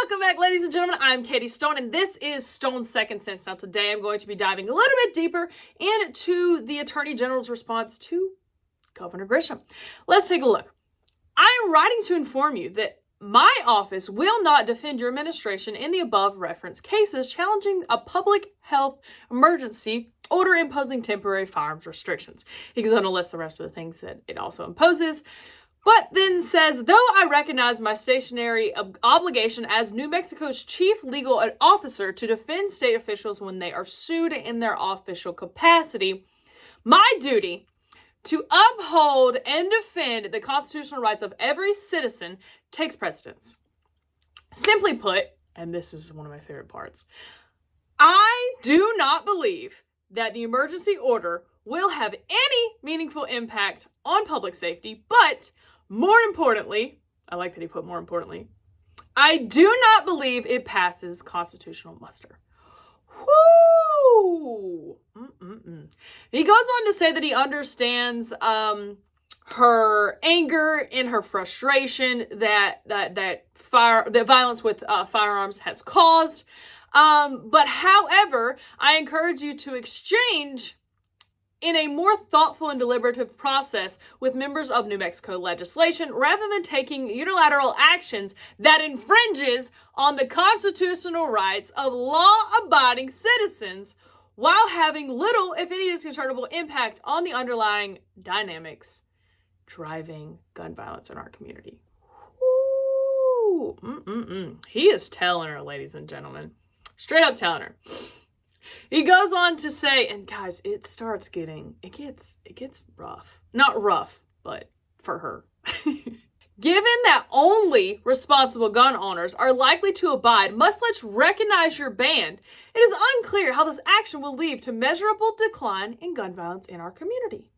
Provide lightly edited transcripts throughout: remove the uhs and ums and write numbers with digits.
Welcome back, ladies and gentlemen. I'm Katie Stone, and this is Stone's Second Sense. Now, today I'm going to be diving a little bit deeper into the Attorney General's response to Governor Grisham. Let's take a look. I'm writing to inform you that my office will not defend your administration in the above referenced cases challenging a public health emergency order imposing temporary firearms restrictions. He goes on to list the rest of the things that it also imposes, but then says, though I recognize my stationary obligation as New Mexico's chief legal officer to defend state officials when they are sued in their official capacity, my duty to uphold and defend the constitutional rights of every citizen takes precedence. Simply put, and this is one of my favorite parts, I do not believe that the emergency order will have any meaningful impact on public safety, but more importantly, I like that he put more importantly, I do not believe it passes constitutional muster. Whoo! He goes on to say that he understands her anger and her frustration that violence with firearms has caused. But however, I encourage you to exchange in a more thoughtful and deliberative process with members of New Mexico legislation rather than taking unilateral actions that infringes on the constitutional rights of law-abiding citizens while having little, if any, discernible impact on the underlying dynamics driving gun violence in our community. He is telling her, ladies and gentlemen. Straight up telling her. He goes on to say, and guys, it gets rough. Not rough, but for her. Given that only responsible gun owners are likely to abide, let's recognize your ban. It is unclear how this action will lead to measurable decline in gun violence in our community.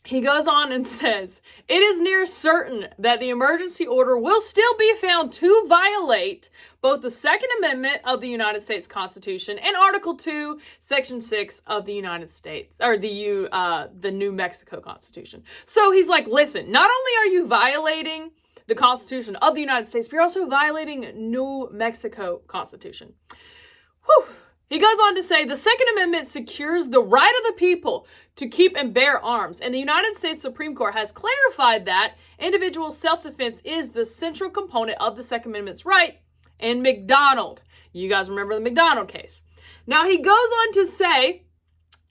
He goes on and says, it is near certain that the emergency order will still be found to violate both the Second Amendment of the United States Constitution and Article 2, Section 6 of the United States, or the New Mexico Constitution. So he's like, listen, not only are you violating the Constitution of the United States, but you're also violating New Mexico Constitution. Whew. He goes on to say, the Second Amendment secures the right of the people to keep and bear arms, and the United States Supreme Court has clarified that individual self-defense is the central component of the Second Amendment's right in McDonald. You guys remember the McDonald case. Now he goes on to say,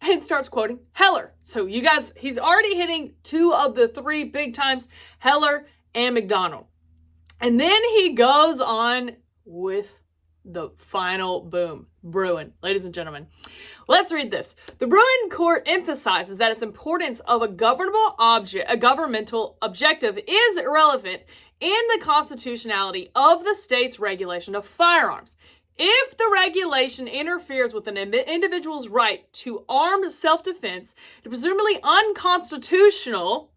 and starts quoting Heller. So you guys, he's already hitting two of the three big times, Heller and McDonald. And then he goes on with the final boom. Bruen. Ladies and gentlemen, let's read this. The Bruen court emphasizes that its importance of a governmental objective is irrelevant in the constitutionality of the state's regulation of firearms. If the regulation interferes with an individual's right to armed self-defense, it is presumably unconstitutional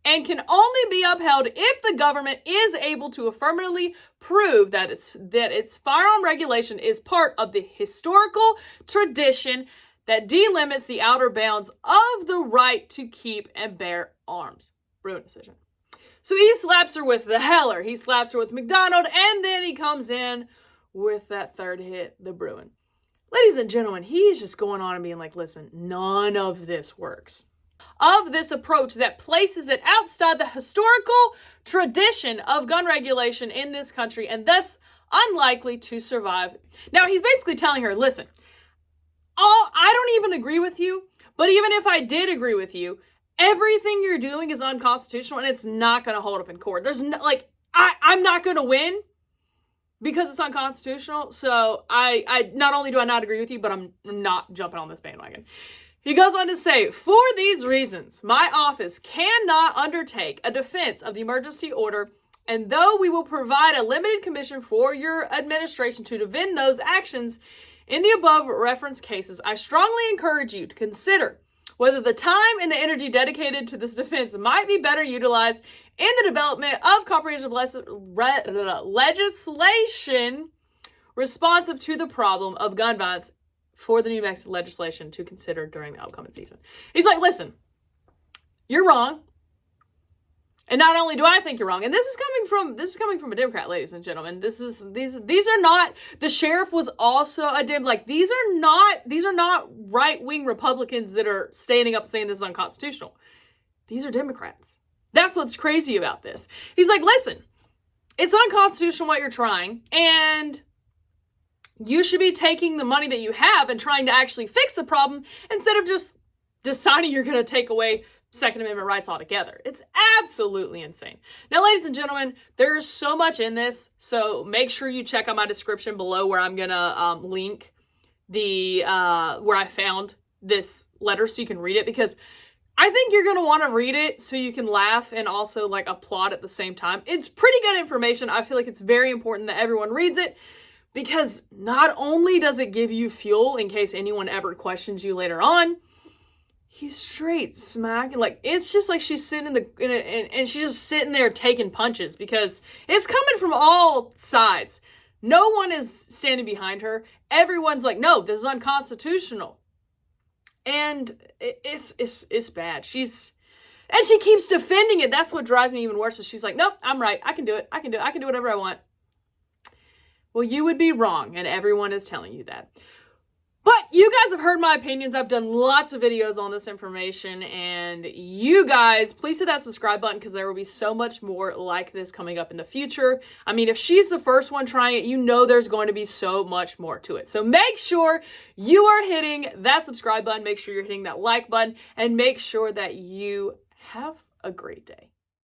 and can only be upheld if the government is able to affirmatively prove that its firearm regulation is part of the historical tradition that delimits the outer bounds of the right to keep and bear arms. Bruen decision. So he slaps her with the Heller, he slaps her with McDonald, and then he comes in with that third hit, the Bruen. Ladies and gentlemen, he is just going on and being like, listen, none of this works. Of this approach that places it outside the historical tradition of gun regulation in this country and thus unlikely to survive. Now, he's basically telling her, listen, I don't even agree with you, but even if I did agree with you, everything you're doing is unconstitutional and it's not going to hold up in court. There's no, I'm not going to win because it's unconstitutional. So I not only do I not agree with you, but I'm not jumping on this bandwagon. He goes on to say, for these reasons, my office cannot undertake a defense of the emergency order, and though we will provide a limited commission for your administration to defend those actions in the above referenced cases, I strongly encourage you to consider whether the time and the energy dedicated to this defense might be better utilized in the development of comprehensive legislation responsive to the problem of gun violence for the New Mexico legislation to consider during the upcoming season. He's like, listen, you're wrong. And not only do I think you're wrong, and this is coming from a Democrat, ladies and gentlemen. These are not, the sheriff was also a Dem. Like, these are not right-wing Republicans that are standing up and saying this is unconstitutional. These are Democrats. That's what's crazy about this. He's like, listen, it's unconstitutional what you're trying, and you should be taking the money that you have and trying to actually fix the problem instead of just deciding you're going to take away Second Amendment rights altogether. It's absolutely insane. Now, ladies and gentlemen, there is so much in this, so make sure you check out my description below where I'm gonna link the where I found this letter so you can read it, because I think you're gonna want to read it so you can laugh and also like applaud at the same time. It's pretty good information. I feel like it's very important that everyone reads it, because not only does it give you fuel in case anyone ever questions you later on, he's straight smacking. Like, it's just like she's sitting and she's just sitting there taking punches, because it's coming from all sides. No one is standing behind her. Everyone's like, no, this is unconstitutional. And it's bad. She keeps defending it. That's what drives me even worse, is she's like, nope, I'm right. I can do it. I can do whatever I want. Well, you would be wrong, and everyone is telling you that. But you guys have heard my opinions. I've done lots of videos on this information, and you guys, please hit that subscribe button, because there will be so much more like this coming up in the future. I mean, if she's the first one trying it, you know there's going to be so much more to it. So make sure you are hitting that subscribe button, make sure you're hitting that like button, and make sure that you have a great day.